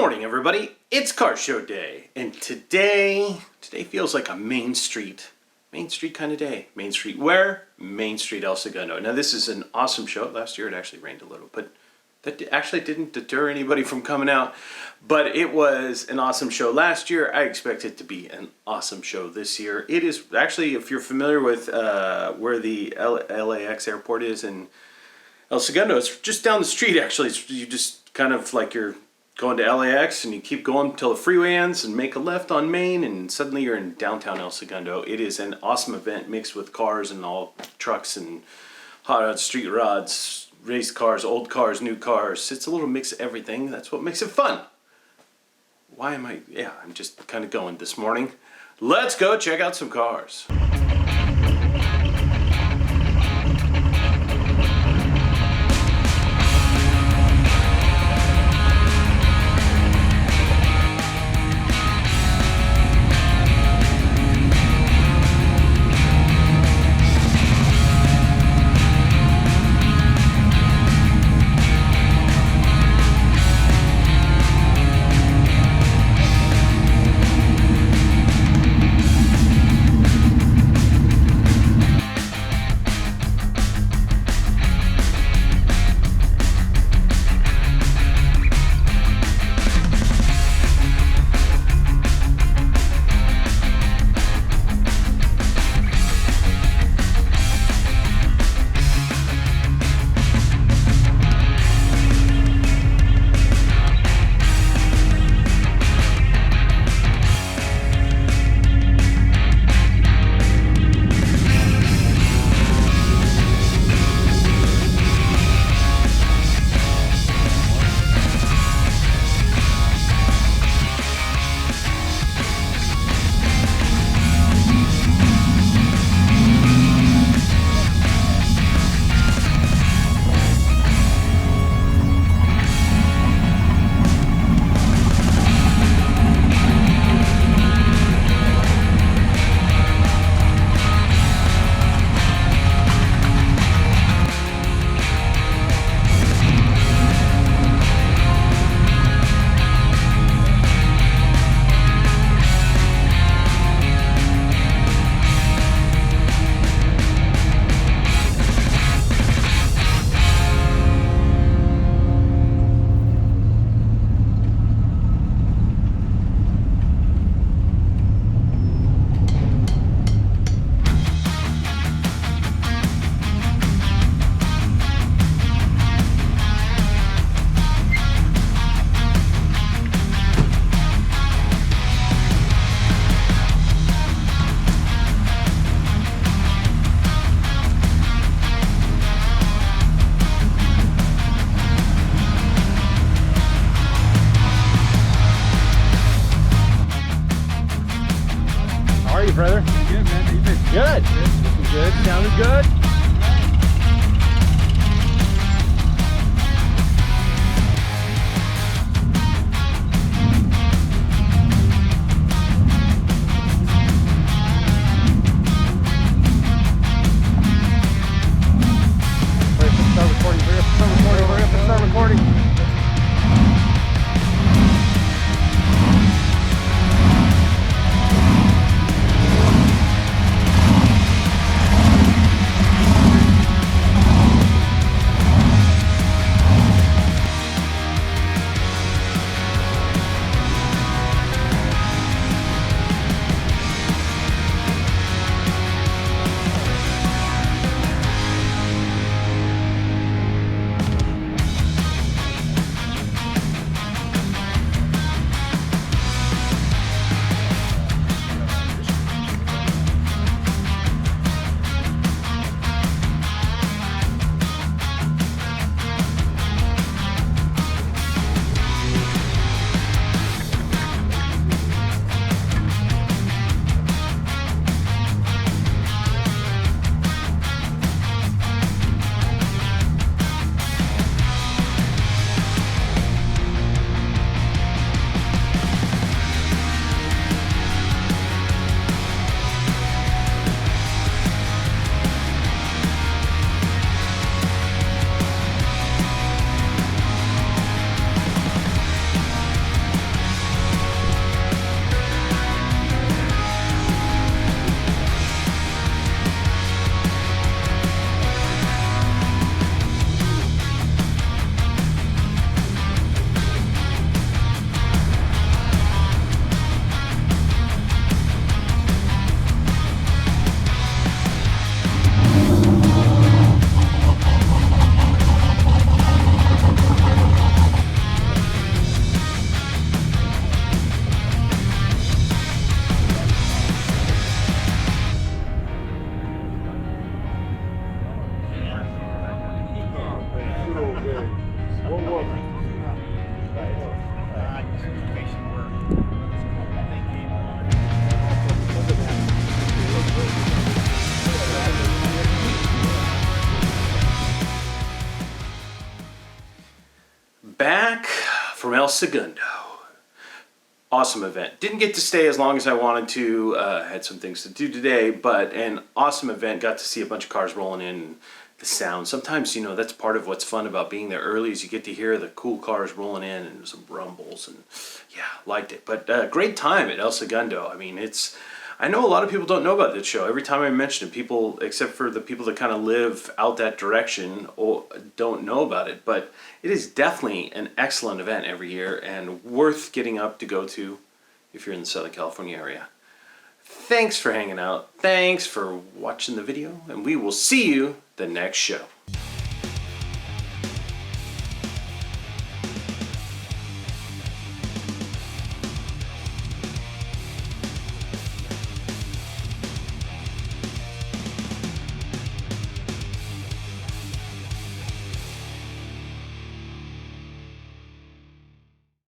morning, everybody. It's car show day, and today feels like a Main Street kind of day. Main Street where? Main Street, El Segundo. Now, this is an awesome show. Last year it actually rained a little, but that actually didn't deter anybody from coming out. But it was an awesome show last year. I expect it to be an awesome show this year. It is actually, if you're familiar with where the LAX airport is in El Segundo, it's just down the street. Actually, you just kind of like you're going to LAX and you keep going until the freeway ends and make a left on Main, and suddenly you're in downtown El Segundo. It is an awesome event mixed with cars and all trucks and hot rods, street rods, race cars, old cars, new cars. It's a little mix of everything. That's what makes it fun. I'm just kind of going this morning. Let's go check out some cars. Brother? Good, man. How you been? Good. Looking good. Sounded good. Hurry up and start recording. Hurry up and start recording. Hurry up and start recording. Segundo. Awesome event. Didn't get to stay as long as I wanted to. Had some things to do today, but an awesome event. Got to see a bunch of cars rolling in. The sound. Sometimes, that's part of what's fun about being there early is you get to hear the cool cars rolling in and some rumbles, and yeah, liked it. But great time at El Segundo. I mean, I know a lot of people don't know about this show. Every time I mention it, people, except for the people that kind of live out that direction, don't know about it. But it is definitely an excellent event every year and worth getting up to go to if you're in the Southern California area. Thanks for hanging out. Thanks for watching the video, and we will see you the next show.